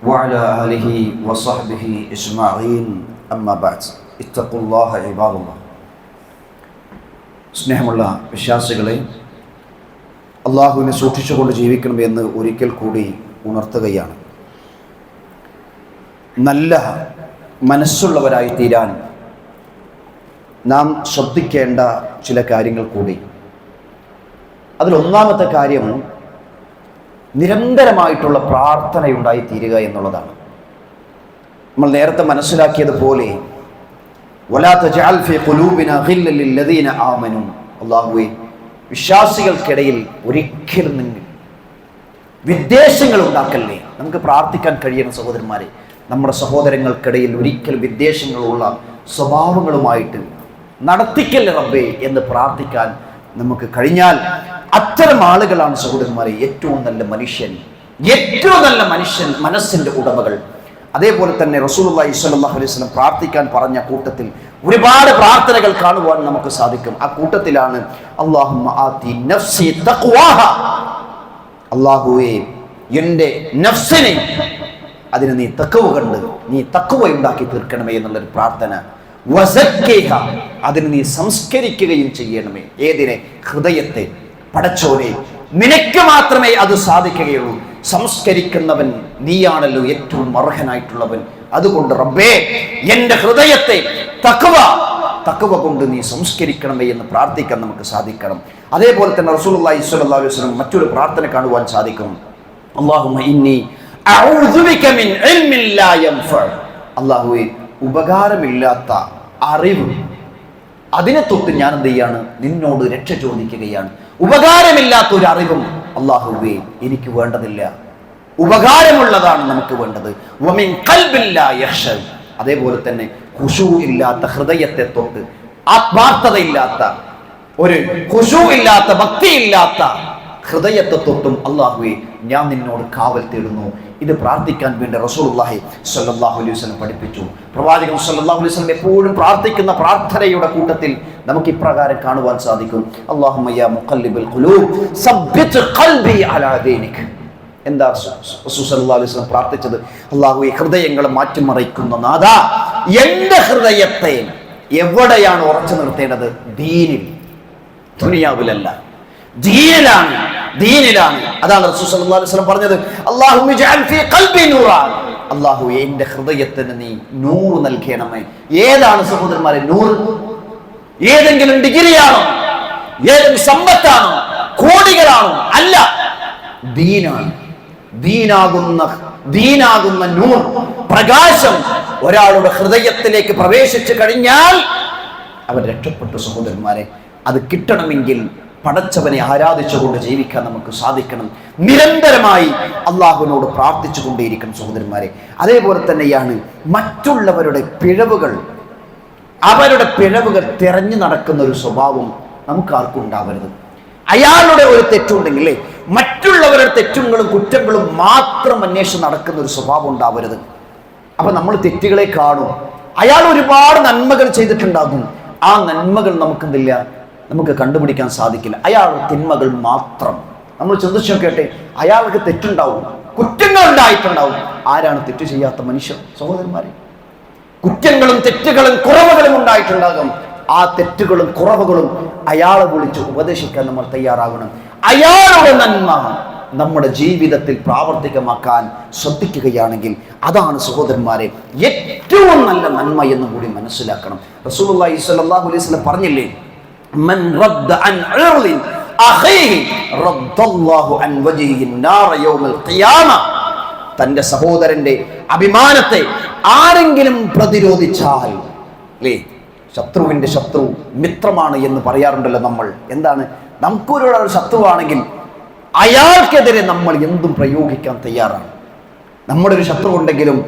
വഅലാ ആലിഹി വസഹ്ബിഹി അജ്മഈൻ. അമ്മാ ബഅദ്. ഇത്തഖുല്ലാഹ ഇബാദല്ലാഹ്. സ്നേഹമുള്ള വിശ്വാസികളെ, അള്ളാഹുവിനെ സൂക്ഷിച്ചുകൊണ്ട് ജീവിക്കണമെന്ന് ഒരിക്കൽ കൂടി ഉണർത്തുകയാണ്. നല്ല മനസ്സുള്ളവരായി തീരാൻ നാം ശ്രദ്ധിക്കേണ്ട ചില കാര്യങ്ങൾ കൂടി. അതിലൊന്നാമത്തെ കാര്യം നിരന്തരമായിട്ടുള്ള പ്രാർത്ഥനയുണ്ടായി തീരുക എന്നുള്ളതാണ്. നമ്മൾ നേരത്തെ മനസ്സിലാക്കിയതുപോലെ വലാ തജഅൽ ഫീ ഖുലൂബിനാ ഗില്ലൽ ലില്ലദീന ആമനൂ, അല്ലാഹുവേ വിശ്വാസികൾക്കിടയിൽ ഒരിക്കലും നിങ്ങൾ വിദ്വേഷങ്ങൾ ഉണ്ടാക്കല്ലേ. നമുക്ക് പ്രാർത്ഥിക്കാൻ കഴിയണം സഹോദരന്മാരെ, നമ്മുടെ സഹോദരങ്ങൾക്കിടയിൽ ഒരിക്കലും വിദ്വേഷങ്ങളുള്ള സ്വഭാവങ്ങളുമായിട്ട് നടത്തിക്കല്ലേ റബ്ബേ എന്ന് പ്രാർത്ഥിക്കാൻ നമുക്ക് കഴിഞ്ഞാൽ അത്തരം ആളുകളാണ് സഹോദരന്മാരെ ഏറ്റവും നല്ല മനുഷ്യൻ, ഏറ്റവും നല്ല മനസ്സിന്റെ ഉടമകൾ. അതേപോലെ തന്നെ റസൂലുള്ളാഹി സ്വല്ലല്ലാഹു അലൈഹി വസല്ലം പ്രാർത്ഥിക്കാൻ പറഞ്ഞ കൂട്ടത്തിൽ ഒരുപാട് പ്രാർത്ഥനകൾ കാണുവാൻ നമുക്ക് സാധിക്കും. ആ കൂട്ടത്തിലാണ് അല്ലാഹുമ്മ ആതി നഫ്സി തഖ്വാഹ, അല്ലാഹുവേ എൻ്റെ നഫ്സിനെ അതിന് നീ തഖ്വ കണ്ട് നീ തഖ്വ ഉണ്ടാക്കി തീർക്കണമേ എന്നുള്ളൊരു പ്രാർത്ഥന. വസക്കിഹ, അതിന് നീ സംസ്കരിക്കുകയും ചെയ്യണമേ. ഏതിനെ? ഹൃദയത്തെ. പടച്ചോനെ നിനക്ക് മാത്രമേ അത് സാധിക്കുകയുള്ളൂ. സംസ്കരിക്കുന്നവൻ നീയാണല്ലോ ഏറ്റവും അർഹനായിട്ടുള്ളവൻ. അതുകൊണ്ട് റബ്ബേ എൻ്റെ ഹൃദയത്തെ തഖ്വ കൊണ്ട് നീ സംസ്കരിക്കണമേ എന്ന് പ്രാർത്ഥിക്കാൻ നമുക്ക് സാധിക്കണം. അതേപോലെ തന്നെ റസൂലുള്ളാഹി സ്വല്ലല്ലാഹു അലൈഹി വസല്ലം മറ്റൊരു പ്രാർത്ഥന കാണുവാൻ സാധിക്കും. അല്ലാഹുമ്മ ഇന്നി അഊദു ബിക മിൻ ഇൽമിൻ ലാ യൻഫഅ, അല്ലാഹുവേ ഉപകാരമില്ലാത്ത അറിവ് അതിനെ തൊട്ട് ഞാൻ എന്ത് ചെയ്യാണ്? നിന്നോട് രക്ഷ ചോദിക്കുകയാണ്. ഉപകാരമില്ലാത്ത ഒരു അറിവും അല്ലാഹുവേ എനിക്ക് വേണ്ടതില്ല, ഉപകാരമുള്ളതാണ് നമുക്ക് വേണ്ടത്. വമിൻ ഖൽബിൻ ലാ യഖ്ശ, അതേപോലെ തന്നെ ഖുശൂ ഇല്ലാത്ത ഹൃദയത്തെ തൊട്ട്, ആത്മാർത്ഥതയില്ലാത്ത ഒരു ഖുശൂ ഇല്ലാത്ത ഭക്തിയില്ലാത്ത ഹൃദയത്തെ തൊട്ടും അല്ലാഹുവേ ഞാൻ നിന്നോട് കാവൽ തേടുന്നു. ഇത് പ്രാർത്ഥിക്കാൻ വേണ്ടി റസൂലുള്ളാഹി സ്വല്ലല്ലാഹു അലൈഹി വസല്ലം പഠിപ്പിച്ചു. പ്രവാചകൻ സ്വല്ലല്ലാഹു അലൈഹി വസല്ലം എപ്പോഴും പ്രാർത്ഥിക്കുന്ന പ്രാർത്ഥനയുടെ കൂട്ടത്തിൽ നമുക്ക് ഇപ്രകാരം കാണുവാൻ സാധിക്കും. അല്ലാഹുമ്മ യാ മുഖല്ലിബൽ ഖുലൂബ് സബ്ബിത് ഖൽബി അലാ ദീനിക. എന്താ റസൂൽ സ്വല്ലല്ലാഹു അലൈഹി വസല്ലം പ്രാർത്ഥിച്ചത്? അല്ലാഹുവേ ഹൃദയങ്ങളെ മാറ്റിമറിക്കുന്ന നാഥാ, എൻ്റെ ഹൃദയത്തെ എവിടെയാണ് ഉറച്ചു നിർത്തേണ്ടത്? ദീനിൽ, ദുനിയാവിലല്ല, ദീനിലാണ്. അതാണ് റസൂൽ സല്ലല്ലാഹു അലൈഹി വസല്ലം പറഞ്ഞത്, അല്ലാഹുമ്മ ജഅൽ ഫീ ഖൽബി നൂറാ, അല്ലാഹുവേ എൻ്റെ ഹൃദയത്തിന് നീ നൂറ് നൽകണമേ. ഏതാണ് സഹോദരന്മാരെ നൂറ്? ഏതെങ്കിലും ഡിഗ്രിയാണോ? ഏതെങ്കിലും സമ്പത്താണോ? കോടികളാണോ? അല്ല, ദീനാണ്. ദീനാകുന്ന നൂർ, പ്രകാശം ഒരാളുടെ ഹൃദയത്തിലേക്ക് പ്രവേശിച്ചു കഴിഞ്ഞാൽ അവൻ രക്ഷപ്പെട്ടു സഹോദരന്മാരെ. അത് കിട്ടണമെങ്കിൽ പടച്ചവനെ ആരാധിച്ചുകൊണ്ട് ജീവിക്കാൻ നമുക്ക് സാധിക്കണം. നിരന്തരമായി അള്ളാഹുവിനോട് പ്രാർത്ഥിച്ചു കൊണ്ടേയിരിക്കണം സഹോദരന്മാരെ. അതേപോലെ തന്നെയാണ് മറ്റുള്ളവരുടെ പിഴവുകൾ, അവരുടെ പിഴവുകൾ തിരഞ്ഞു നടക്കുന്ന ഒരു സ്വഭാവം നമുക്ക് ആർക്കും ഉണ്ടാവരുത്. അയാളുടെ ഒരു തെറ്റുണ്ടെങ്കിൽ മറ്റുള്ളവരുടെ തെറ്റുകളും കുറ്റങ്ങളും മാത്രം അന്വേഷിച്ച് നടക്കുന്ന ഒരു സ്വഭാവം ഉണ്ടാവരുത്. അപ്പൊ നമ്മൾ തെറ്റുകളെ കാണും. അയാൾ ഒരുപാട് നന്മകൾ ചെയ്തിട്ടുണ്ടാകും, ആ നന്മകൾ നമുക്ക് കണ്ടുപിടിക്കാൻ സാധിക്കില്ല. അയാൾ തിന്മകൾ മാത്രം. നമ്മൾ ചിന്തിച്ചു നോക്കട്ടെ, അയാൾക്ക് തെറ്റുണ്ടാവും, കുറ്റങ്ങൾ ഉണ്ടായിട്ടുണ്ടാവും. ആരാണ് തെറ്റ് ചെയ്യാത്ത മനുഷ്യർ സഹോദരന്മാരെ? കുറ്റങ്ങളും തെറ്റുകളും കുറവുകളും ഉണ്ടായിട്ടുണ്ടാകും. ആ തെറ്റുകളും കുറവുകളും അയാളെ വിളിച്ച് ഉപദേശിക്കാൻ നമ്മൾ തയ്യാറാകണം. അയാളുടെ നന്മ നമ്മുടെ ജീവിതത്തിൽ പ്രാവർത്തികമാക്കാൻ ശ്രദ്ധിക്കുകയാണെങ്കിൽ അതാണ് സഹോദരന്മാരെ ഏറ്റവും നല്ല നന്മ എന്ന് കൂടി മനസ്സിലാക്കണം. റസൂലുള്ളാഹി സ്വല്ലല്ലാഹു അലൈഹി വസല്ലം പറഞ്ഞില്ലേ, മൻ റദ്ദ അൻ ഇർളി അഖീഹി റദ്ദല്ലാഹു അൻ വജ്ഹിഹി നാറ യൗമൽ ഖിയാമ. തന്റെ സഹോദരന്റെ അഭിമാനത്തെ ആരെങ്കിലും പ്രതിരോധിച്ചാൽ, അല്ലേ, ശത്രുവിന്റെ ശത്രു മിത്രമാണ് എന്ന് പറയാറുണ്ടല്ലോ നമ്മൾ. എന്താണ്, നമുക്കൊരു ശത്രുവാണെങ്കിൽ അയാൾക്കെതിരെ നമ്മൾ എന്തും പ്രയോഗിക്കാൻ തയ്യാറാണ്. നമ്മുടെ ഒരു ശത്രു ഉണ്ടെങ്കിലും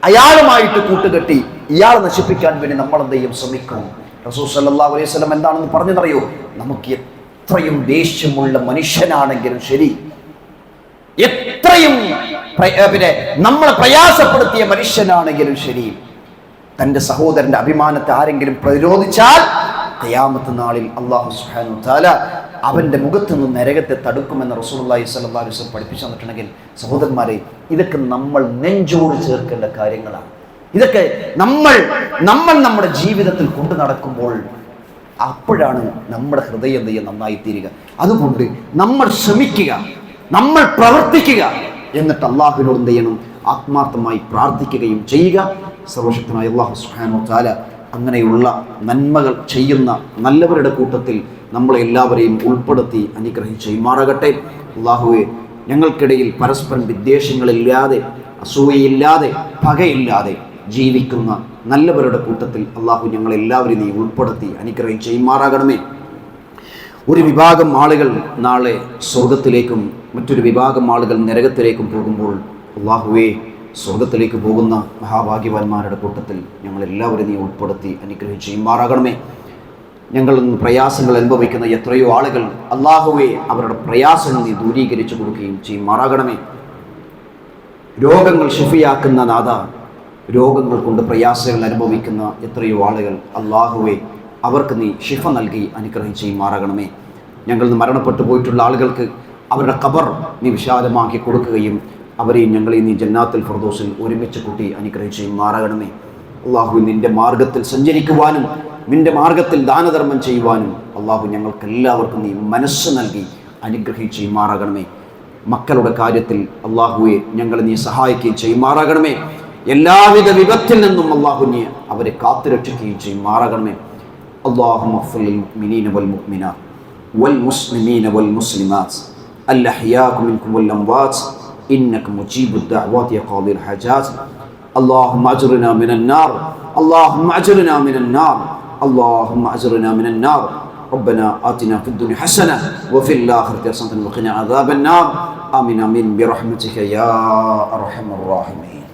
അയാളുമായിട്ട് കൂട്ടുകെട്ടി ഇയാൾ നശിപ്പിക്കാൻ വേണ്ടി നമ്മൾ എന്ത് ചെയ്യും? ശ്രമിക്കും. റസൂൽ സല്ലല്ലാഹു അലൈഹി വസല്ലം എന്താണെന്ന് പറഞ്ഞതറിയോ? നമുക്ക് എത്രയും ദേഷ്യമുള്ള മനുഷ്യനാണെങ്കിലും ശരി, എത്രയും നമ്മളെ പ്രയാസപ്പെടുത്തിയ മനുഷ്യനാണെങ്കിലും ശരി, തൻ്റെ സഹോദരന്റെ അഭിമാനത്തെ ആരെങ്കിലും പ്രതിരോധിച്ചാൽ ഖിയാമത്ത് നാളിൽ അല്ലാഹു സുബ്ഹാനഹു വ തആല അവന്റെ മുഖത്ത് നിന്ന് നരകത്തെ തടുക്കുമെന്ന് റസൂലുള്ളാഹി സ്വല്ലല്ലാഹു അലൈഹി വസല്ലം പഠിപ്പിച്ചു തന്നിട്ടുണ്ടെങ്കിൽ സഹോദരന്മാരെ, ഇതൊക്കെ നമ്മൾ നെഞ്ചോട് ചേർക്കേണ്ട കാര്യങ്ങളാണ്. ഇതൊക്കെ നമ്മൾ നമ്മുടെ ജീവിതത്തിൽ കൊണ്ടു നടക്കുമ്പോൾ അപ്പോഴാണ് നമ്മുടെ ഹൃദയം നന്നായി തീരുക. അതുകൊണ്ട് നമ്മൾ ശ്രമിക്കുക, നമ്മൾ പ്രവർത്തിക്കുക, എന്നിട്ട് അള്ളാഹുവിനോട് എന്ത് ചെയ്യണം? ആത്മാർത്ഥമായി പ്രാർത്ഥിക്കുകയും ചെയ്യുക. സർവശക്തനായ അല്ലാഹു സുബ്ഹാനഹു വ തആല അങ്ങനെയുള്ള നന്മകൾ ചെയ്യുന്ന നല്ലവരുടെ കൂട്ടത്തിൽ നമ്മളെല്ലാവരെയും ഉൾപ്പെടുത്തി അനുഗ്രഹിച്ചുമാറാകട്ടെ. അല്ലാഹുവേ, ഞങ്ങൾക്കിടയിൽ പരസ്പരം വിദ്വേഷങ്ങളില്ലാതെ, അസൂയയില്ലാതെ, പകയില്ലാതെ ജീവിക്കുന്ന നല്ലവരുടെ കൂട്ടത്തിൽ അല്ലാഹു ഞങ്ങളെല്ലാവരെയും നീ ഉൾപ്പെടുത്തി അനുഗ്രഹിച്ചുമാറാകണമേ. ഒരു വിഭാഗം ആളുകൾ നാളെ സ്വർഗത്തിലേക്കും മറ്റൊരു വിഭാഗം ആളുകൾ നരകത്തിലേക്കും പോകുമ്പോൾ അല്ലാഹുവേ, സ്വർഗത്തിലേക്ക് പോകുന്ന മഹാഭാഗ്യവാന്മാരുടെ കൂട്ടത്തിൽ ഞങ്ങളെല്ലാവരും നീ ഉൾപ്പെടുത്തി അനുഗ്രഹിച്ചുമാറാകണമേ. ഞങ്ങൾ പ്രയാസങ്ങൾ അനുഭവിക്കുന്ന എത്രയോ ആളുകൾ അല്ലാഹുവേ, അവരുടെ പ്രയാസങ്ങൾ നീ ദൂരീകരിച്ചു കൊടുക്കുകയും ചെയ്യുമാറാകണമേ. രോഗങ്ങൾ ശിഫയാക്കുന്ന നാഥ, രോഗങ്ങൾ കൊണ്ട് പ്രയാസങ്ങൾ അനുഭവിക്കുന്ന എത്രയോ ആളുകൾ അല്ലാഹുവേ, അവർക്ക് നീ ശിഫ നൽകി അനുഗ്രഹിച്ചുമാറാകണമേ. ഞങ്ങളിൽ നിന്ന് മരണപ്പെട്ടു പോയിട്ടുള്ള ആളുകൾക്ക് അവരുടെ ഖബർ നീ വിശാലമാക്കി കൊടുക്കുകയും അവരെയും ഞങ്ങളെയും നീ ജന്നാത്തുൽ ഫിർദൗസിൽ ഒരുമിച്ച് കൂട്ടി അനുഗ്രഹിച്ചുമാറാകണമേ. അല്ലാഹു, നിൻ്റെ മാർഗത്തിൽ സഞ്ചരിക്കുവാനും നിൻ്റെ മാർഗത്തിൽ ദാനധർമ്മം ചെയ്യുവാനും അല്ലാഹു ഞങ്ങൾക്കെല്ലാവർക്കും നീ മനസ്സ് നൽകി അനുഗ്രഹിച്ചുമാറാകണമേ. മക്കളുടെ കാര്യത്തിൽ അല്ലാഹുവെ ഞങ്ങളെ നീ സഹായിക്കുകയും ചെയ്യുമാറാകണമേ. എല്ലാവിധ വിപത്തിൽ നിന്നും അല്ലാഹു നീ അവരെ കാത്തുരക്ഷിക്കുകയും ചെയ്യുമാറാകണമേ. അല്ലാഹുമ്മ ഗ്ഫിർ ലിൽ മുഅ്മിനീന വൽ മുഅ്മിനാത്ത് വൽ മുസ്ലിമീന വൽ മുസ്ലിമാത്ത് അൽഅഹ്യാഉ മിൻകും വൽ അംവാത്ത് ഇന്നക മുജീബുദ് ദഅവാതി ഖാദിൽ ഹജാത്ത്. അല്ലാഹുമ്മ അജ്റിനാ മിനൻ നാർ, അല്ലാഹുമ്മ അജ്റിനാ മിനൻ നാർ, അല്ലാഹുമ്മ അജ്റിനാ മിനൻ നാർ. ربنا آتنا في الدنيا حسنة وفي الآخرة حسنة وقنا عذاب النار. آمين آمين برحمتك يا أرحم الراحمين.